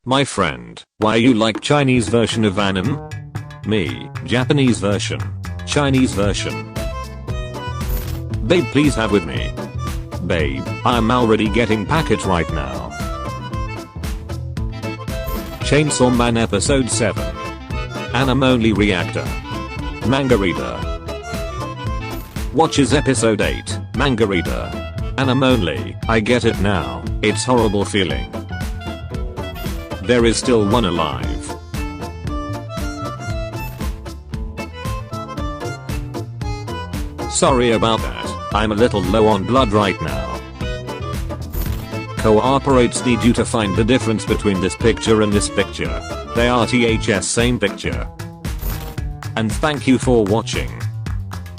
My friend, why you like Chinese version of anime? Me, Japanese version. Chinese version. Babe, please have with me. Babe, I'm already getting packet right now. Chainsaw Man episode 7. Anime only reactor. Manga reader. Watches episode 8, manga reader. Anime only, I get it now, it's horrible feeling. There is still one alive. Sorry about that, I'm a little low on blood right now. Cooperates need you to find the difference between this picture and this picture. They are THS same picture. And thank you for watching.